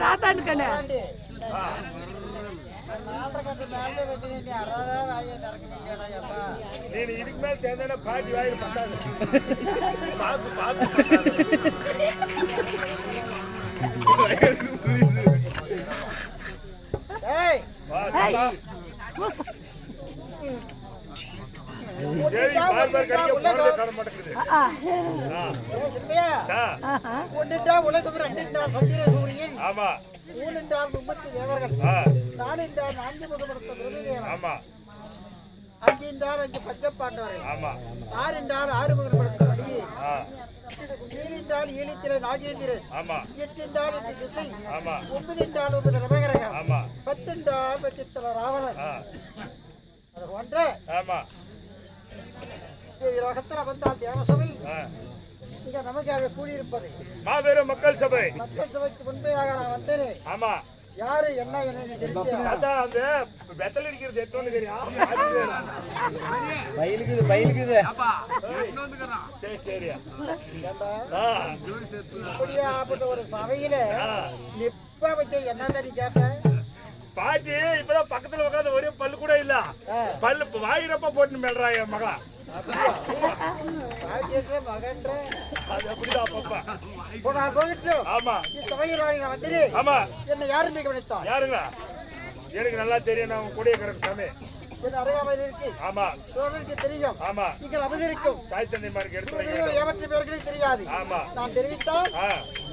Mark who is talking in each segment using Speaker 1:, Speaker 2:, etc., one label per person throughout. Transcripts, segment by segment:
Speaker 1: தாத்தான்னு கண்ணு
Speaker 2: నేను ఇడికి మీద తేదైనా పాటి వాయి పట్టాలి పాకు పాకు
Speaker 1: ఏయ్
Speaker 2: சரி பார் பார் கடிக்க போறதே காண மாட்டேங்குது
Speaker 3: ஒன்னிட்டா உலகம் ரெண்டிட்டா சந்திர சூரியன்
Speaker 2: ஆமா
Speaker 3: மூணின்றால் 30 தேவர்கள் நாலின்றால் 4 முகமடுத்த தேவர்கள்
Speaker 2: ஆமா
Speaker 3: அஞ்சின்றால் 5 பஞ்சபாண்டவர்கள்
Speaker 2: ஆமா
Speaker 3: ஆறின்றால் 6 முகமடுத்த வடிவே ஏழின்றால் ஏழித்திரை நாகேந்திரன்
Speaker 2: ஆமா
Speaker 3: எட்டின்றால் 8 திசை
Speaker 2: ஆமா
Speaker 3: ஒன்பதின்றால் 9 நவகிரகம்
Speaker 2: ஆமா
Speaker 3: பத்தின்றால் 10 ராவணன் அது ஒன்றே
Speaker 2: ஆமா
Speaker 3: உலகத்தில் வந்தால் தேவசபை இங்க நமக்காக கூடியிருப்பது
Speaker 2: மாபெரும் மக்கள் சபை.
Speaker 3: மக்கள் சபைக்கு முன்பையாக நான் வந்தேனே.
Speaker 2: ஆமா
Speaker 3: யாரு என்ன தெரியும்
Speaker 2: அதான் அந்த வெத்தல இருக்கிறது எத்தோன்னு தெரியும்.
Speaker 4: பயிலுக்குது
Speaker 2: அப்பா இன்னொந்துக்கறா சரி சரி
Speaker 3: அப்படியாப்பட்ட ஒரு சபையில நிப்ப வச்சு என்ன தடி கேட்ட
Speaker 2: பாட்டி இப்பதான் பக்கத்துல உட்காந்து ஒரே பல்லு கூட இல்ல பல்லு வாயிரப்ப போட்டு மேல்றா என் மகா
Speaker 3: மகன்ற
Speaker 2: அது அப்படிதான் அப்பப்பா
Speaker 3: நான் போயிட்டு
Speaker 2: ஆமா
Speaker 3: சபையில் நான் வந்தேனே.
Speaker 2: ஆமா
Speaker 3: என்ன யாரு கவனித்தா
Speaker 2: யாருங்க எனக்கு நல்லா தெரியும் நான் கூடிய கரக்கு சாமி
Speaker 3: அருகாமையில் இருக்கு.
Speaker 2: ஆமா
Speaker 3: சோழருக்கு தெரியும்.
Speaker 2: ஆமா
Speaker 3: நீங்கள் அமர்ந்திருக்கும்
Speaker 2: தாய் தந்தைமாருக்கு எடுத்து
Speaker 3: ஏமாற்ற பேர்களே தெரியாது.
Speaker 2: ஆமா
Speaker 3: நான் தெரிவித்தால்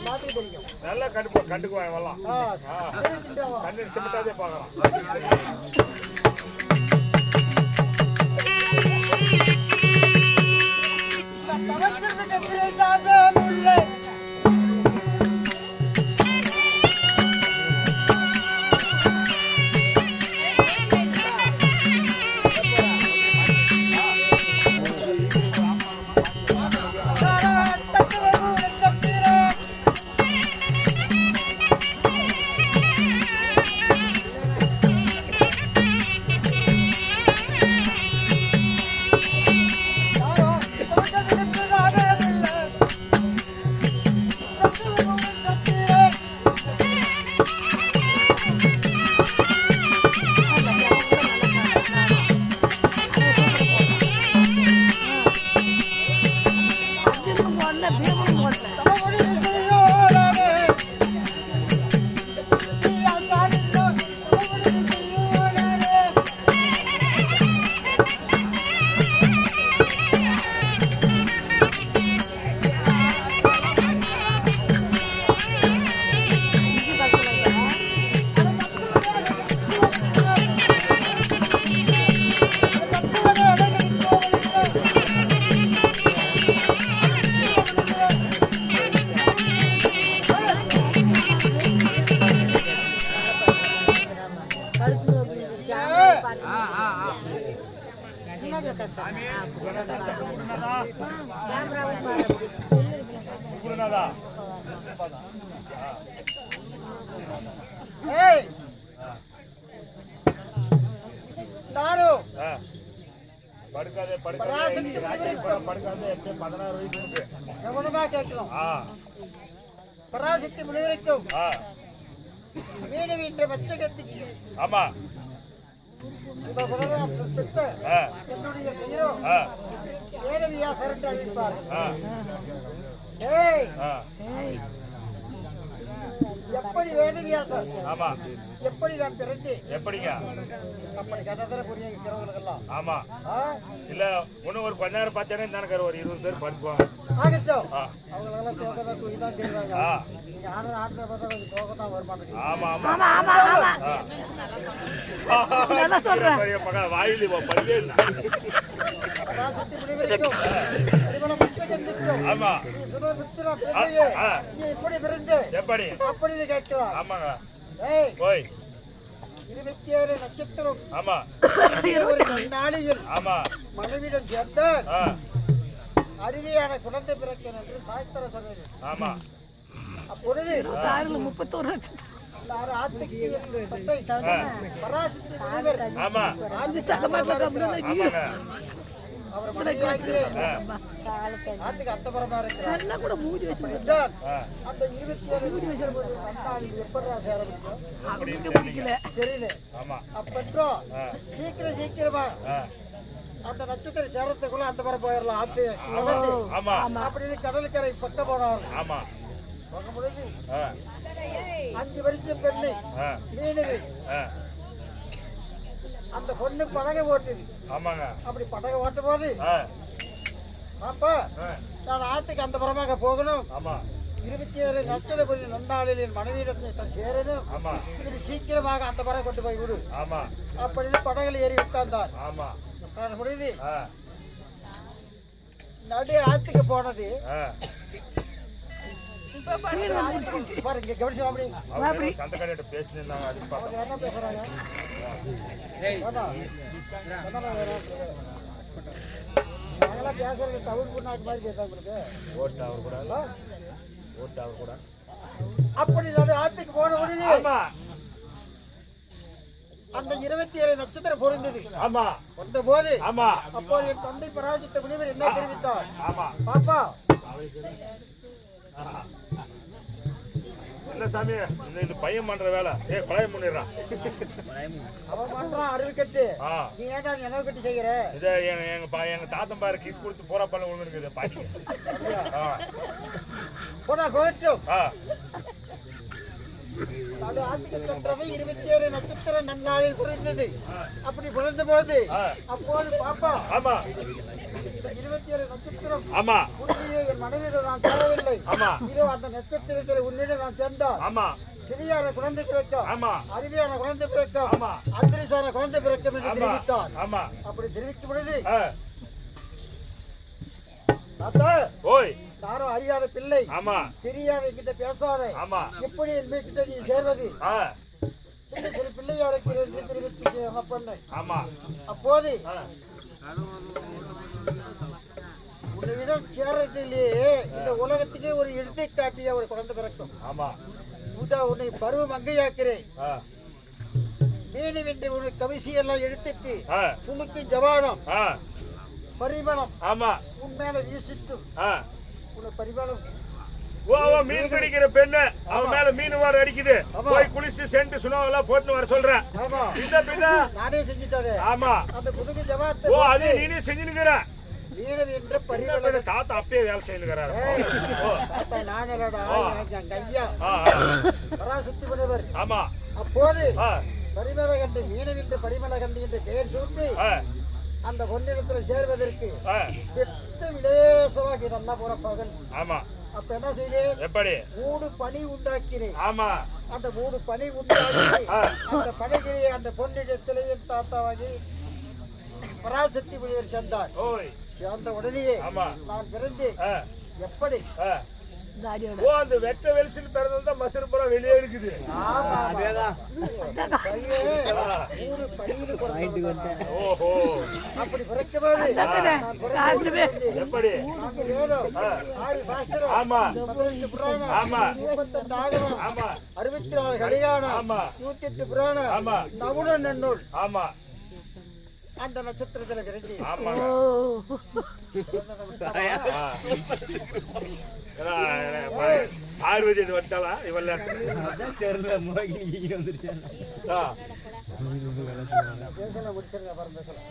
Speaker 3: மாற்றி தெரியும்.
Speaker 2: நல்லா கண்டுக்குவாங்க எல்லாம் கண்ணு சிமிட்டாதே பார்க்கலாம். குருநாதா
Speaker 3: ஏய் தாரு
Speaker 2: படுக்காதே
Speaker 3: பராசக்தி
Speaker 2: படுக்காதே எப்படி 16 வயசு இருக்கு
Speaker 3: கவனமா கேட்கணும் பராசக்தி முனிவருக்கும் வீடு வீட்டு பச்சகத்திக்கு
Speaker 2: ஆமா
Speaker 3: என்னுடைய பெயரோ வேதவியாசர் என்று அழைப்பார். ஏய் எப்படி வேதவியாசர்
Speaker 2: ஆமா
Speaker 3: எப்படி நான் பிறந்தேன்
Speaker 2: எப்படிங்க
Speaker 3: அப்படி கட்டத்தர புரிய வைக்கிறவங்களுக்கெல்லாம்
Speaker 2: ஆமா இல்ல இன்னும் ஒரு 10 நேரம் பார்த்தேனே தானே ஒரு 20 பேர் படுப்பாங்க
Speaker 3: ஆகட்டும் அவங்களெல்லாம் தோக்கதான் தூக்கி தான் தெரிவாங்க நீங்க ஆனதை பார்த்தா கொஞ்சம் தோக்கத்தான் வர மாட்டேங்குது
Speaker 2: ஆமா ஆமா ஆமா நல்லா சொல்றேன் வாயில பல்லே
Speaker 3: பராசக்தி முனிவருக்கும் பரிமள பச்சகத்திற்கும்
Speaker 2: ஆமா
Speaker 3: நீ சுதந்திர பிள்ளையே நீ எப்படி பிறந்தே
Speaker 2: எப்படி
Speaker 3: அப்படின்னு கேட்கிறார்.
Speaker 2: ஆமாங்க
Speaker 3: ஏய்
Speaker 2: ஓய்
Speaker 3: 27 நட்சத்திரம்
Speaker 2: ஆமா
Speaker 3: ஒரு நாளில்
Speaker 2: ஆமா
Speaker 3: மனைவிடம் சேர்ந்தார் அருவியான குழந்தை பிறக்கேன் என்று சாய்த்தர சொன்னேன்.
Speaker 2: ஆமா
Speaker 3: அப்பொழுது
Speaker 1: 31
Speaker 3: ஆத்துக்கு தந்தை பராசக்தி முனிவர்
Speaker 2: ஆமா ஆமாங்க
Speaker 3: அவர் மனைவியாகி ஆத்துக்கு அந்தபுரமா இருக்கிறார்
Speaker 1: கூட மூடி
Speaker 3: என்றால் அந்த 27 வந்தாளில் எப்படா சேர முடியும் தெரியல.
Speaker 2: ஆமா
Speaker 3: அப்பென்றோ சீக்கிரமா அந்த நட்சத்திர சேரத்துக்குள்ள அந்த மரம் போயிடலாம் ஆத்து
Speaker 2: ஆமா
Speaker 3: அப்படின்னு கடற்கரை பக்கம் போனார்.
Speaker 2: ஆமா
Speaker 3: போக முடியுது 5 வருஷம் பெண்ணு மீனவி அந்த பொண்ணு படகை ஓட்டுது.
Speaker 2: ஆமாங்க
Speaker 3: அப்படி படகை ஓட்டும் போது அப்பா நான் ஆத்துக்கு அந்த புறமாக போகணும்.
Speaker 2: ஆமா
Speaker 3: 27 நட்சத்திர நன்னாளில் என் மனைவியிடத்தை சேரணும்.
Speaker 2: ஆமா
Speaker 3: இது சீக்கிரமாக அந்த புறம் கொண்டு போய் விடு
Speaker 2: ஆமா
Speaker 3: அப்படின்னு படகுல ஏறி உட்கார்ந்தார்.
Speaker 2: ஆமா
Speaker 3: முடியுது நடு ஆத்துக்கு போனது பாருங்க கவனிச்சு அப்படி
Speaker 2: சந்தக்காரிட்ட பேசினாங்க அது
Speaker 3: அவங்க என்ன பேசுறாங்க நாங்களாம் பேசுறது தமிழ் புண்ணாக்கு மாதிரி கேட்டா உங்களுக்கு
Speaker 2: ஓட்டு அவர் கூட
Speaker 3: அப்படி நான் ஆத்துக்கு போன உடனே அந்த 27 நட்சத்திரம் பொருந்தது.
Speaker 2: ஆமா
Speaker 3: வந்த போது
Speaker 2: ஆமா
Speaker 3: அப்போ என் தந்தை பராசக்தி முனிவர் என்ன தெரிவித்தார்?
Speaker 2: ஆமா
Speaker 3: பாப்பா
Speaker 2: என்ன சாமி இந்த பையன் பண்ற வேலை கொலை பண்ணிடுறான்
Speaker 3: அவன் பண்றான் அருள் கட்டு நீ ஏன்டா நினைவு கட்டி செய்யற?
Speaker 2: இத எங்க தாத்தன் பாரு கிஸ் கொடுத்து போறா பல்ல விழுந்துருக்குது பாட்டி
Speaker 3: போனா போயிட்டோம். அது ஆத்துக்கு சென்றது 27 நட்சத்திர நன்னாளில் புரிந்தது. அப்படி புரிந்த போது அப்போது பாப்பா 27 நட்சத்திரம் உன்னையே என் மனைவியிடம் நான் சேரவில்லை. இதோ அந்த நட்சத்திரத்தில் உன்னிடம் நான் சேர்ந்தால் சிறியான குழந்தை பிறக்கும், அருவியான குழந்தை பிறக்கும், அந்தரிசான குழந்தை பிறக்கும் என்று தெரிவித்தார். அப்படி தெரிவிக்கும் பொழுது யாரும் அறியாத பிள்ளை தெரியாத என்கிட்ட பேசாத எப்படி என் வீட்டுல நீ சேர்வது சின்ன சிறு பிள்ளையா இருக்கிறேன் என்று தெரிவித்து பண்ணேன். அப்போது உன்னிடம் சேர்றதிலேயே இந்த உலகத்துக்கே ஒரு எழுத்தை காட்டிய ஒரு குழந்தை பிறக்கும். உன்னை பருவ மங்கையாக்கிறேன் வீடு வென்று உனக்கு கவிசி எல்லாம் எடுத்துட்டு உனக்கு ஜவானம் பரிமளம் உன் மேல வீசிட்டு உனக்கு பரிமளம்
Speaker 2: மீன் பிடிக்கிற பெண்ணு அவன் மேல மீன் வாரம் அடிக்குது போய் குளிச்சு சென்ட் சுனோவெல்லாம் போட்டு வர சொல்றேன். இந்த பின்ன
Speaker 3: நானே செஞ்சுட்டாரு.
Speaker 2: ஆமா
Speaker 3: அந்த புதுக்கு ஜவாத்தை
Speaker 2: அது நீனே செஞ்சுனுக்கிற
Speaker 3: வீரன் என்ற பரிமள
Speaker 2: தாத்தா அப்பயே வேலை செய்யுங்கிறாரு.
Speaker 3: நானடா என் கையா பராசக்தி முனிவர்.
Speaker 2: ஆமா
Speaker 3: அப்போது பரிமளகண்டி மீனவின்ற பரிமளகண்டி என்ற பெயர் சூட்டி அந்த பொன்னிடத்துல சேர்வதற்கு விலேசமாக இதெல்லாம் போற பகல். அப்ப என்ன செய்தேன்?
Speaker 2: எப்படி
Speaker 3: 3 பனி உண்டாக்கினேன். அந்த 3 பனி உண்டாக்கி அந்த பனிகிரியை அந்த பொன்னிடத்திலேயும் தாத்தாவாகி பராசக்தி முனிவர் சேர்ந்தார். சேர்ந்த உடனேயே நான் பிறந்து எப்படி
Speaker 2: ஓ அந்த வெட்ட வெளிசில் பிறந்தது தான் மசரு பூரா வெளியே இருக்குது. ஓஹோ
Speaker 3: அப்படி பிறக்கும்போது
Speaker 2: எப்படி? ஆமா ஆமா
Speaker 3: 64 கலியாணம் 108 புராணம் நவுன நன்னூல்
Speaker 2: ஆமா
Speaker 3: அந்த நட்சத்திரத்துல விரைஞ்சி
Speaker 2: ஆயுர்வேதி வட்டாளா இவல்ல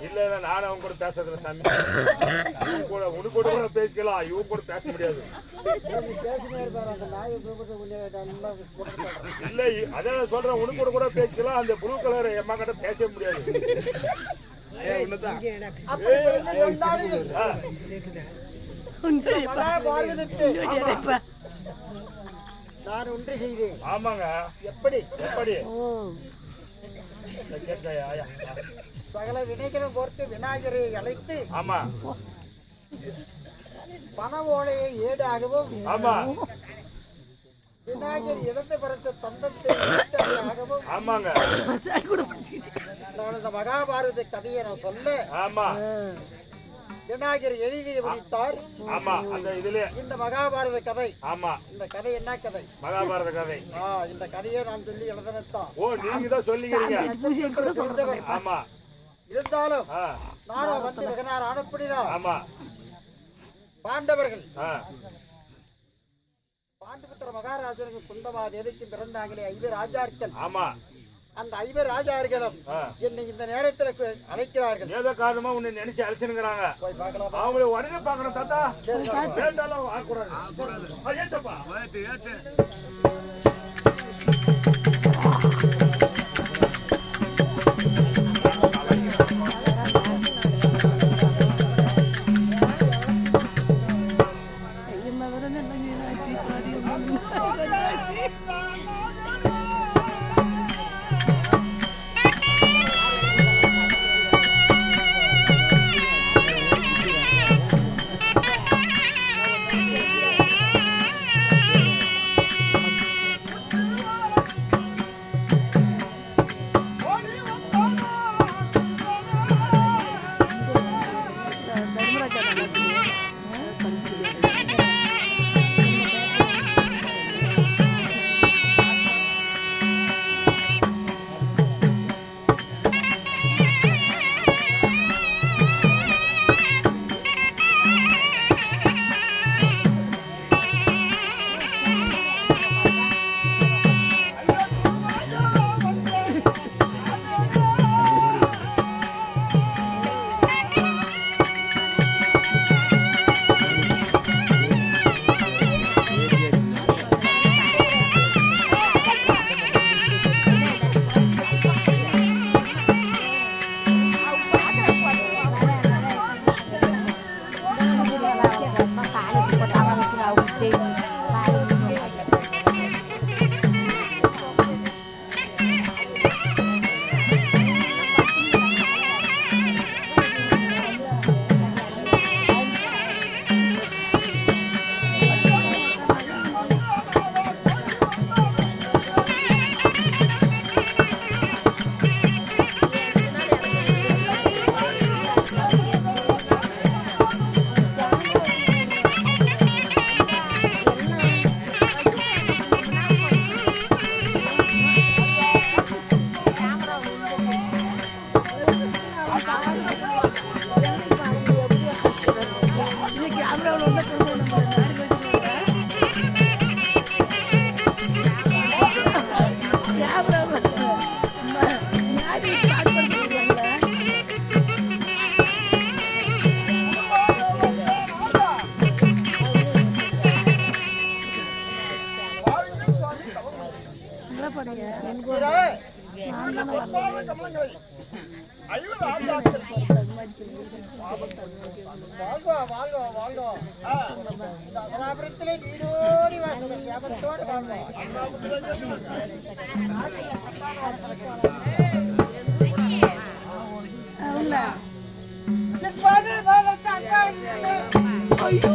Speaker 2: இல்ல நானும் அவங்க கூட பேசுறதுல சாமி உனக்கு கூட பேசிக்கலாம் இவங்க கூட பேச முடியாது. இல்ல அதான் சொல்றேன் உனக்கு கூட பேசிக்கலாம். அந்த ப்ளூ கலர் எம்மா கிட்ட பேச முடியாது.
Speaker 3: நான் ஒன்று செய்தேன்.
Speaker 2: ஆமாங்க
Speaker 3: எப்படி
Speaker 2: எப்படி
Speaker 3: சகல வினைகளும் பொறுத்து விநாயகரை அழைத்து
Speaker 2: ஆமா
Speaker 3: பண ஓலையை ஏடாகவும்
Speaker 2: ஆமா
Speaker 3: விநாயகர் இடது பிறந்த தந்தத்தை ஆகவும்
Speaker 2: ஆமாங்க
Speaker 3: நான் இந்த மகாபாரத கதையை நான் சொல்ல
Speaker 2: ஆமா
Speaker 3: விநாயகர் எழுதி முடித்தார்.
Speaker 2: ஆமா அந்த இதுல
Speaker 3: இந்த மகாபாரத கதை.
Speaker 2: ஆமா
Speaker 3: இந்த கதை என்ன கதை?
Speaker 2: மகாபாரத கதை.
Speaker 3: இந்த கதையை நான் சொல்லி எழுதினதான்.
Speaker 2: ஓ நீங்க தான் சொல்லிக்கிறீங்க. ஆமா
Speaker 3: இருந்தாலும் நானும் வந்து வெகனார் அனுப்பினார்.
Speaker 2: ஆமா
Speaker 3: பாண்டவர்கள் பாண்டுபுத்திர மகாராஜனுக்கு குந்தமா தேவிக்கு பிறந்தாங்களே 5 ராஜாக்கள்.
Speaker 2: ஆமா
Speaker 3: அந்த 5 ராஜார்களும் என்னை இந்த நேரத்துல அழைக்கிறார்கள்.
Speaker 2: ஏதோ காரணமா உன்னை நினைச்சு அழைச்சுங்கிறாங்க.
Speaker 3: போய் பார்க்கலாம்.
Speaker 2: அவங்கள உடனே பார்க்கணும் தாத்தா. வேண்டாலும் ஆகக்கூடாது.
Speaker 3: ஐயோ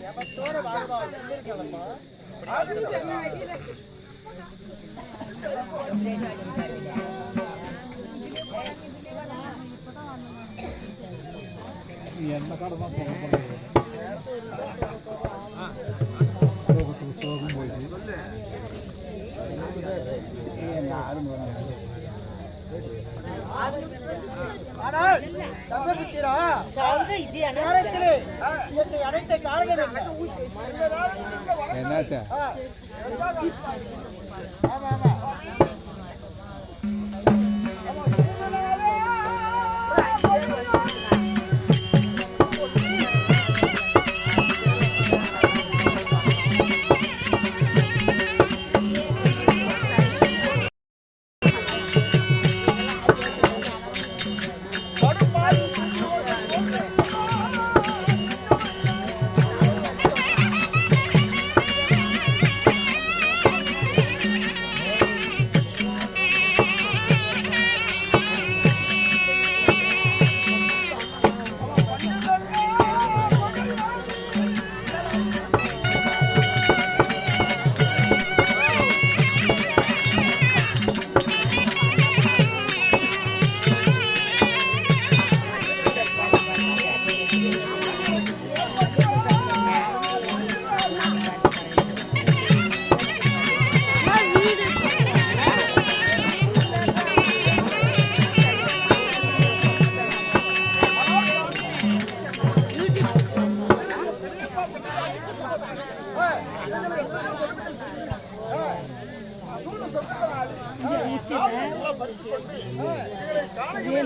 Speaker 3: எவத்தோட வாழ்வா இருந்திருக்கலப்பா.
Speaker 1: என்ன கடை தான் போக
Speaker 3: ஆனால் தங்கபுத்திரா நேரத்திலே என்னை அடைத்த காரணம்
Speaker 1: என்னாச்சா?
Speaker 3: ஆமா ஆமா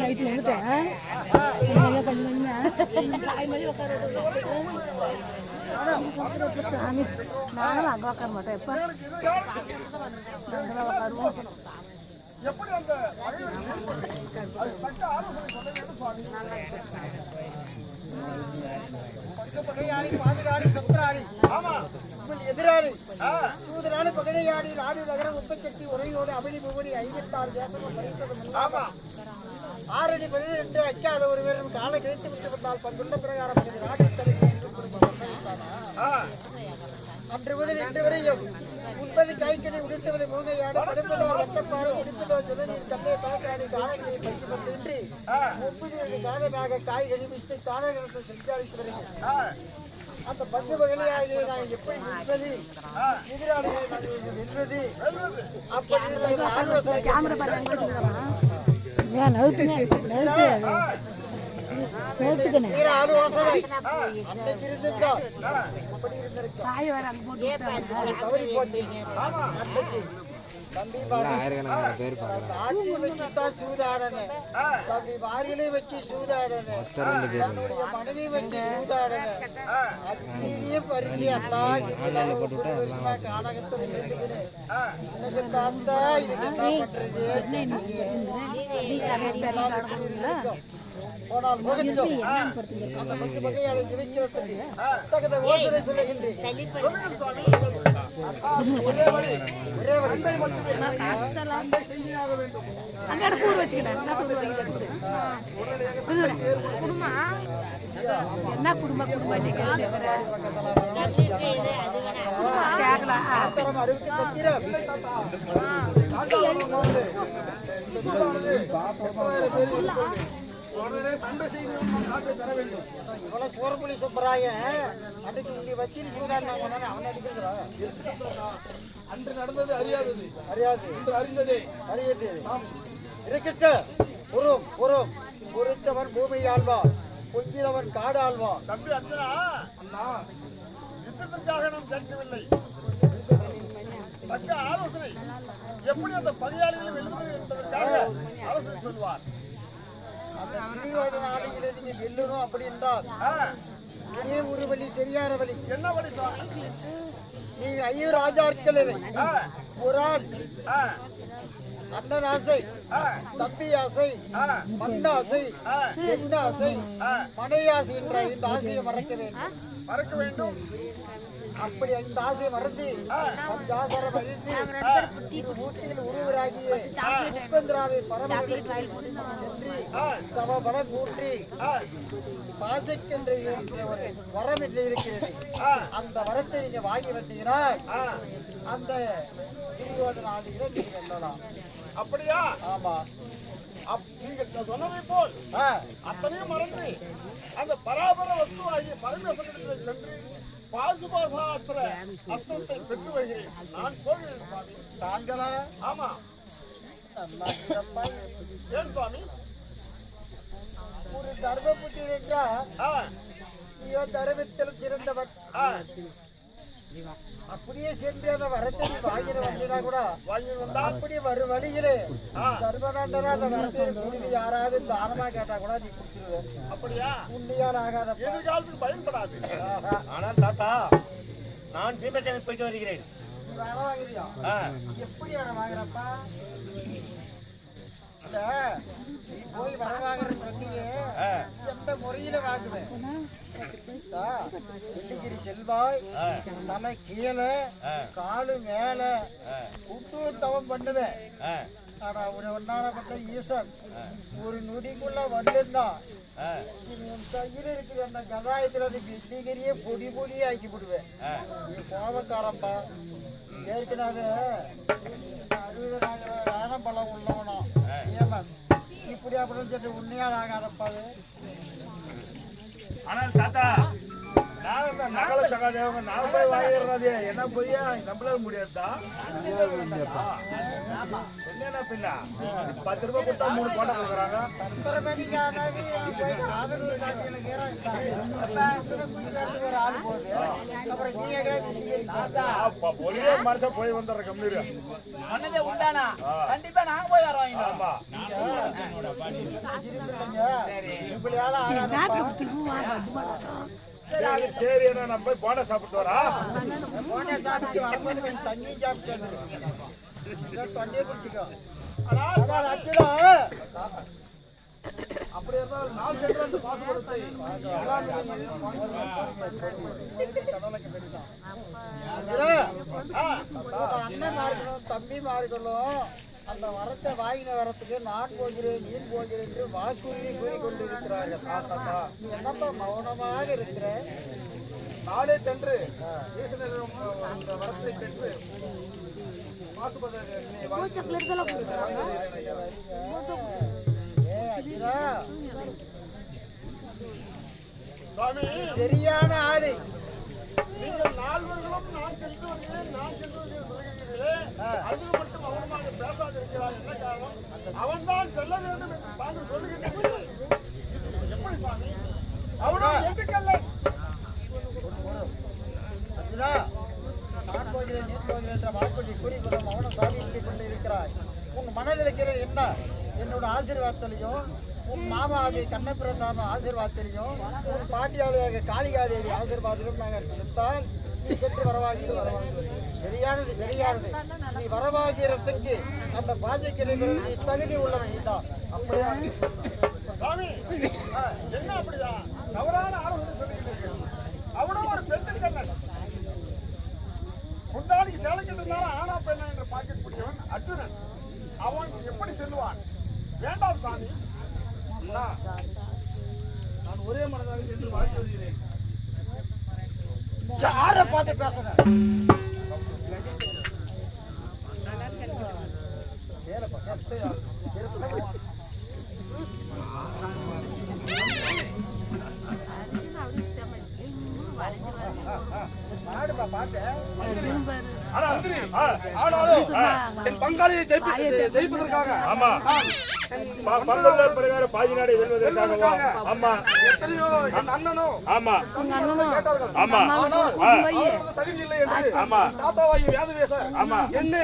Speaker 4: நைட்டு வந்துட்டேன் சாமி நாங்களும் அங்கே உட்கார மாட்டோம் எப்போ நாங்களும் உட்காருவோம்.
Speaker 3: எதிராளி சூதரான பகையாடி நாடு நகர முப்பத்தெட்டு உரையோடு அபிடி புவடி 56 தேசமும் பறித்தது முன்னாக 6 அடி 12 அக்காத ஒரு வீரன் காலை கிழித்து விட்டு வந்தால் பந்துள்ள பிரகாரம் நாட்டில் தலைவர் அன்று முதல் இன்று வரையும் 30 காய்கனி உடித்தவரை மூங்கையாடு 11 வட்டப்பாறை உடிப்பதோ சுதநீர் கல்லை பாக்காடி காலங்களை பற்றி வந்தின்றி 30 காலமாக காய்கனி மிஸ்து காலங்களுக்கு செஞ்சாளித்து வருகிறேன். அந்த பஞ்சு வகையாகிய நான் எப்படி நிற்பது எதிராளிகளை நான் வெல்வது அப்படி ஆலோசனை
Speaker 4: கேமரா பாருங்க ஏன் நவுத்துனே
Speaker 3: ஆலோசனை அன்னைக்கு இருந்திருந்தால் அப்படி இருந்திருக்கா
Speaker 4: காய் வர அங்கே போட்டு
Speaker 3: தவறி போச்சு. அன்னைக்கு தம்பி ஆட்சியை வச்சுதான் சூதாடனே தம்பி வாரிகளை வச்சு சூதாடனே தன்னுடைய மனைவி வச்சு சூதாடனே அத்தீனியும் பறிச்சு அல்லா வருஷமா காணகத்தில் இருக்குது இன்னைக்கு தாத்தா இதுக்கு என்ன பண்றது போனால் போகட்டும். அந்த பத்து வகையாளை ஜெயிக்கிறதுக்கு தகுந்த யோசனை சொல்லுகின்றேன். ஒரே வழி
Speaker 4: அங்கே கூறு வச்சுக்கிட்டேன் என்ன குடும்பம் கேட்கலாம்
Speaker 3: அறிவிக்க சத்திரம் சோரப்புலி சுப்பராய அன்னைக்கு இங்க வச்சு சூதாடினாங்க அவன் அடிக்கிறா
Speaker 1: அன்று நடந்தது அறியாதது
Speaker 3: அறியாது
Speaker 1: என்று அறிந்ததே
Speaker 3: அறியது இருக்கிட்ட புறம் புறம் பொறுத்தவன் பூமி ஆழ்வான் பொங்கினவன் காடு ஆழ்வான்.
Speaker 2: தம்பி அண்ணா அண்ணா யுத்தத்திற்காக நாம் செல்லவில்லை. தக்க ஆலோசனை எப்படி அந்த பகையாளிகளை வெல்வது என்பதற்காக ஆலோசனை சொல்வார்.
Speaker 3: அந்த திரிவாத நாடுகளை நீங்க வெல்லணும் அப்படி என்றால் ஒரே ஒரு வழி சரியான வழி.
Speaker 2: என்ன வழி?
Speaker 3: நீங்க ஐயர் ராஜாக்களை ஒரு ஆள் அண்ணன் ஆசை, தம்பி ஆசை, மண் ஆசை, பெண் ஆசை, மனை ஆசை என்ற இந்த ஆசையை மறக்க வேண்டும். அப்படி இந்த ஆசையை மறந்து பஞ்சாசரம் அழிந்து ஊட்டியில் உருவராகிய முப்பந்திராவை பரம சென்று தவ பலம் ஊற்றி பாசைக்கென்று இருக்கிற ஒரு வரம் என்று இருக்கிறது. அந்த வரத்தை நீங்க வாங்கி வந்தீங்கன்னா அந்த 20 ஆண்டுகளை நீங்க வெல்லலாம்.
Speaker 2: அப்படியா?
Speaker 3: ஆமா.
Speaker 2: நீங்க சொன்னதை போல் அத்தனையும் மறந்து அந்த பராபர வஸ்துவாகிய பரமேஸ்வரத்தில் சென்று பாசுபாசாஸ்திர அஸ்திரத்தை பெற்று வருகிறேன். நான் கோவில் சுவாமி.
Speaker 3: தாங்களா?
Speaker 2: ஆமா. ஏன் சுவாமி?
Speaker 3: ஒரு தர்ம புத்தி என்றால் நீயோ தர்மத்தில் சிறந்தவன். அப்படியே சென்று அந்த வரத்தை வாங்கின வந்தா கூட அப்படி வரும் வழியிலே தர்மநாண்டனா அந்த வரத்தை குடிக்கு யாராவது தானமா கேட்டா கூட நீ கொடுத்துருவேன்.
Speaker 2: அப்படியா?
Speaker 3: உண்மையால் ஆகாத
Speaker 2: எதிர்காலத்துக்கு பயன்படாது.
Speaker 5: ஆனால் தாத்தா, நான் பீமசேனை போயிட்டு வருகிறேன்.
Speaker 3: வர வாங்குறியா? எப்படி வர வாங்குறப்பா? நீ போய் வர வாங்குறது பத்தியே எந்த முறையில வாங்குவேன்? வெள்ளிகிரி செல்வாய், தலை கீழே காலு மேல குட்டு தவம் பண்ணுவேன். ஆனா ஒன்னாரப்பட்ட ஈசன் ஒரு நொடிக்குள்ள வந்திருந்தா உன் கையில் இருக்கிற அந்த கதாயத்துல வெள்ளிகிரியே பொடி பொடியே ஆக்கி விடுவேன். நீ கோபக்காரம்பா. ஏற்கனவே 60 ராணம் பழம் உள்ளவனா ஏமன் இப்படி அப்படின்னு சொல்லி உண்மையால் ஆகாதப்பாது.
Speaker 2: ஆனால் தாத்தா, நான் இந்த நகல சகாதேவங்க நான் போய் வாங்கிடுறது என்ன போய் நம்மளால முடியாதுதா? என்ன பின்ன 10 ரூபாய் கொடுத்தா 3 போட்டோ கொடுக்குறாங்க. ஒரே மனுஷன் போய் வந்துடுற கம்பெனி
Speaker 1: சொன்னதே உண்டானா? கண்டிப்பா நாங்க போய் வரோம்.
Speaker 2: ஆமா. சரி, என்ன நம்ம போய் போண்டா சாப்பிட்டு வரா?
Speaker 3: போண்டா சாப்பிட்டு வரும்போது கொஞ்சம் தண்ணி சாப்பிட்டு தண்ணியை குடிச்சிக்கோ.
Speaker 2: அப்படி இருந்தால் நான் சென்று அந்த பாசுபடத்தை
Speaker 3: அண்ணன் மாறுக்கணும், தம்பி மாறுக்கணும். அந்த வரத்தை வாங்கின வரத்துக்கு நான் போகிறேன், நீ போகிறேன் என்று வாக்குறுதி கூறிக்கொண்டிருக்கிறார்கள். நீ என்னப்பா மௌனமாக இருக்கிற?
Speaker 2: நானே சென்று அந்த வரத்தை பெற்று
Speaker 3: சரியான ஆளு.
Speaker 2: நீங்கள் 4 பேர்களும் நான் சென்று வருகிறேன், நான் சென்று வருகிறேன். அது மட்டும் அவனமாக பேசாதிருக்கிறார். என்ன காரணம்? அவன் தான் செல்ல வேண்டும் என்று தாங்கள் சொல்லுகிறீர்கள். எப்படி சாமி? அவனும் எதுக்கல்ல?
Speaker 3: நான் போகிறேன், நீ போகிறேன் என்ற வாக்குறுதி கூறிக்கொள்ளும் அவனும் சாதித்துக் கொண்டு இருக்கிறாய். உங்க மனதில் இருக்கிற என்ன? என்னோட ஆசீர்வாதத்திலையும் உன் மாமாவி கண்ணபிரதாம ஆசீர்வாதத்திலையும் உன் பாட்டியாளியாக காளிகாதேவி ஆசீர்வாதத்திலும் நாங்கள் கொடுத்தால் நீ சென்று வரவாகிறது வரவாங்க. சரியானது சரியானது. நீ வரவாகிறதுக்கு அந்த பாஜை கிடைக்கிறது நீ தகுதி உள்ளவன் தான். அப்படியா
Speaker 2: சாமி? என்ன அப்படியா? தவறான ஆலோசனை சொல்லுகிறீர்கள். அவனும் ஒரு பெண்ணின் கண்ணன். முந்தாடிக்கு சேலை கட்டிருந்தாலும் ஆனா பெண்ணா என்ற பாக்கெட் பிடிச்சவன் அர்ஜுனன். அவன் எப்படி செல்வான்? வேண்டாம் சாமி. நான் ஒரே மனதாக சென்று வாழ்க்கை வருகிறேன்.
Speaker 3: யாரை பார்த்து பேசுறேன்?
Speaker 2: என் பங்காளியை ஜெயிப்பதற்காக ஆமா பங்களார் பிரகார பாதி நாடு வெல்வதற்காக ஆமா எத்தனையோ என் அண்ணனும் ஆமா ஆமா தகுதி இல்லை என்று ஆமா தாத்தாவாகி வேதவேச ஆமா என்னை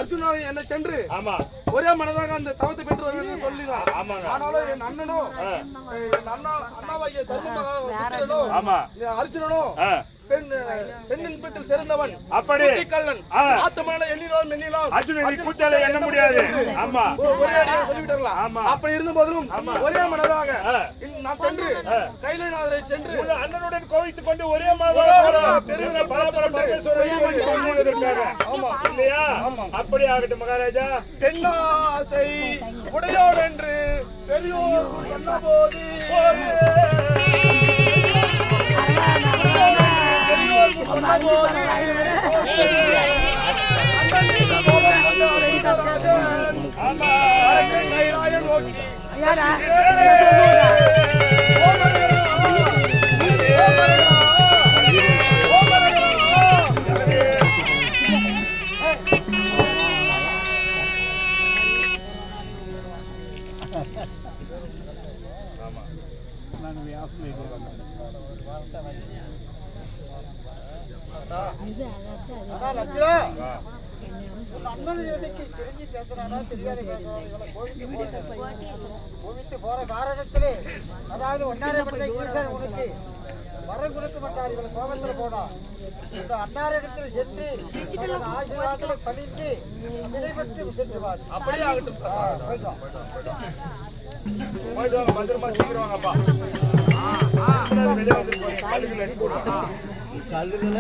Speaker 2: அர்ஜுனாவை என்னை சென்று ஆமா ஒரே மனதாக அந்த தவத்தை பெற்று வருவேன் சொல்லிதான். ஆமாங்க. ஆனாலும் என் அண்ணனும் என் அண்ணாவாகிய தர்ம ஆமா அர்ஜுனனும்
Speaker 5: பெண்ணின்பத்தில் சிறந்தவன்
Speaker 2: அப்படி
Speaker 5: கள்ளன்
Speaker 2: ஆ.
Speaker 5: ஆத்தமான எண்ணினோம் எண்ணினோம்
Speaker 2: அர்ஜுனன் நீ கூட்டாலே எண்ண முடியாது ஆமா
Speaker 5: ஒரே அடியா சொல்லிவிட்டார்களா
Speaker 2: ஆமா.
Speaker 5: அப்படி இருந்த போதிலும் ஒரே மனதாக
Speaker 2: ஆ.
Speaker 5: நான் சென்று கைலைநாதரை சென்று
Speaker 2: உன் அண்ணனுடன் கோவித்துக் கொண்டு ஒரே மாதிரி பெருவிழா பரபர பரமேஸ்வரன் இல்லையா அப்படி ஆகட்டும் மகாராஜா
Speaker 5: பெண்ணாசை உடையோர் என்று பெரியோர் சொன்னபோது
Speaker 2: ஆமா
Speaker 5: கைலாயம் நோக்கி
Speaker 4: யாரா
Speaker 3: ஆனா லட்சுமணா, உன் அண்ணன் எதுக்கு தெரிஞ்சு பேசுறானா தெரியாத பேசுறானா கோவித்து போற காரணத்திலே அதாவது ஒன்னாரப்பட்ட ஈசன் உனக்கு வரம் கொடுக்க மாட்டார். இவளை கோபத்தில் போனா இந்த அன்னாரிடத்தில் சென்று அவன் ஆசீர்வாதங்களை பணிந்து விடைபெற்று சென்றுவார்.
Speaker 5: அப்படியே ஆகட்டும்.
Speaker 2: போயிட்டு வாங்க பத்திரமா சீக்கிரம் வாங்கப்பா வெளியே வந்து கல்லுகள் எடுத்து போடுவாங்க
Speaker 4: கல்லுல